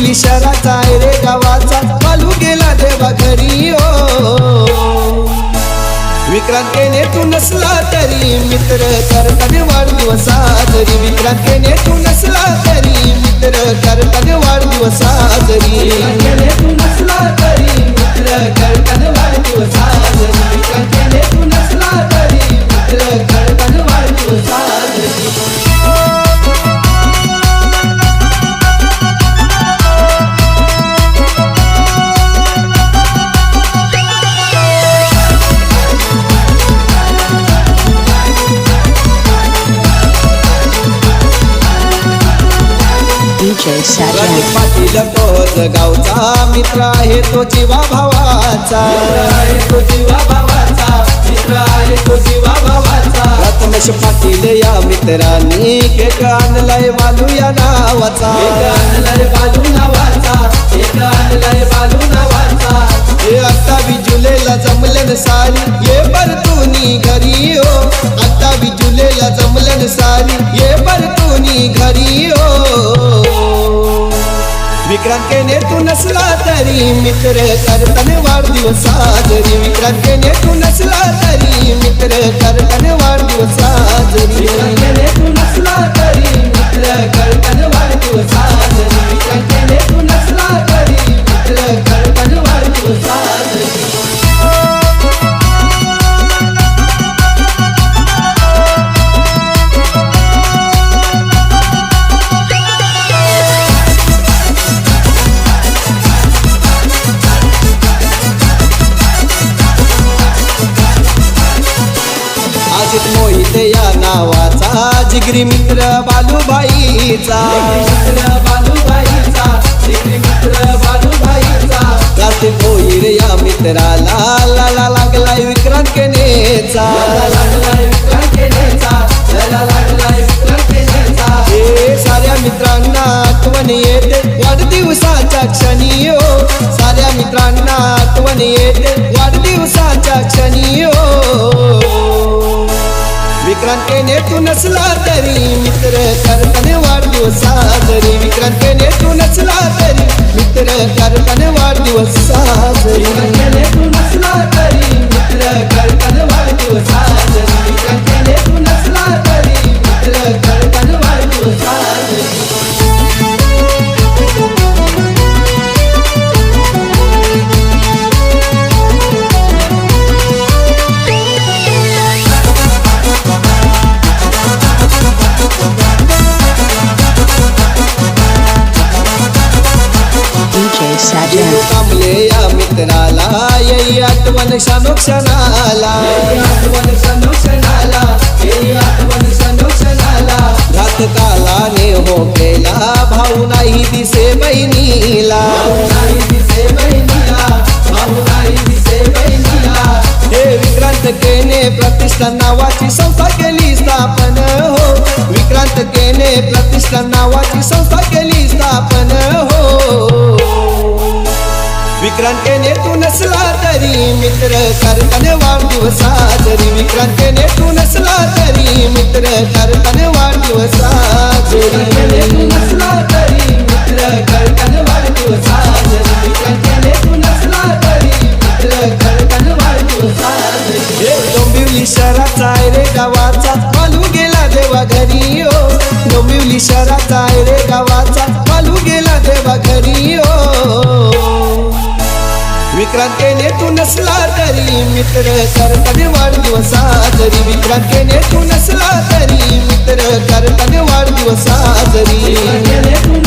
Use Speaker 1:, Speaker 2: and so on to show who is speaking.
Speaker 1: डोंबिवली शहराचा आहे रे गावाचा, बालू गेला देवा घरी ओ. विक्रांतीने तू नसला तरी मित्र करताने वाढदिवस साजरी. विक्रांतीने तू नसला तरी मित्र करताने वाढदिवस साजरी. विक्रांतीने तू नसला तरी मित्र करताने वाढदिवस साजरी. विक्रांतीने तू नसला तरी मित्र करताने वाढदिवस साजरी. पाटील तोच गावचा मित्र आहे तो जीवा भावाचा. तो जीवा भावाचा मित्र आहे तो जीवा भावाचा. रत्नेश पाटील या मित्रांनी केक आणलाय बालू या नावाचा. आणलाय बालू नावाचा. केक आणलाय बालू नावाचा. हे 28 जुलैला जमलन सारी ये परतुनी घरी हो. 28 जुलैला जमलन सारी ये परतुनी घरी हो. विक्रांतीने तू नसला तरी मित्र करताने वाढदिवस साजरी. विक्रांतीने तू नसला तरी मित्र करताने वाढदिवस साजरी. विक्रांतीने तू नसला तरी मित्र करताने वाढदिवस साजरी. विक्रांतीने तू नसला तरी मित्र करताने वाढदिवस साजरी. मोहित या नावाचा जिगरी मित्र बालूभाईचा. बालूभाईचा जिगरी मित्र बालूभाईचा. कार्तिक भोईर या मित्राला लाला लागलाय विक्रांतीनेचा. लागलाय विक्रांतीनेचा. लागलाय विक्रांतीनेचा. हे साऱ्या मित्रांना आठवण येते वाढदिवसाच्या क्षणी हो. साऱ्या मित्रांना आठवण येते वाढदिवसाच्या क्षणी हो. विक्रांतीने तू नसला तरी मित्र करताने वाढदिवस साजरी. विक्रांतीने तू नसला तरी मित्र करताने वाढदिवस साजरी. विक्रांतीने तू नसला तरी मित्र करताने वाढदिवस साजरी. विक्रांतीने तू नसला तरी मित्र करताने वाढदिवस साजरी. कामले या मित्राला येई आठवण क्षणोक्षणाला. आठवण क्षणोक्षणाला. येई आठवण क्षणोक्षणाला. घात कालाने हो केला भाऊ नाही दिसे बहिणीला. नाही दिसे बहिणीला. भाऊ नाही दिसे बहिणीला. हे विक्रांतकेने प्रतिष्ठान नावाची संस्था केली स्थापन हो. विक्रांतकेने प्रतिष्ठान नावाची संस्था केली स्थापन हो. विक्रांतीने तू नसला तरी मित्र करताने वाढदिवस साजरी. विक्रांतीने तू नसला तरी मित्र करताने वाढदिवस साजरी. विक्रांतीने तू नसला तरी मित्र करताने वाढदिवस साजरी. विक्रांतीने तू नसला तरी मित्र करताने वाढदिवस साजरी. डोंबिवली शहराचा आहे रे गावाचा, बालू गेला देवा घरी हो. डोंबिवली शहराचा आहे रे गावाचा, बालू गेला देवा घरी हो. विक्रांतीने तू नसला तरी मित्र करताने वाढदिवस साजरी. विक्रांतीने तू नसला तरी मित्र करताने वाढदिवस साजरी.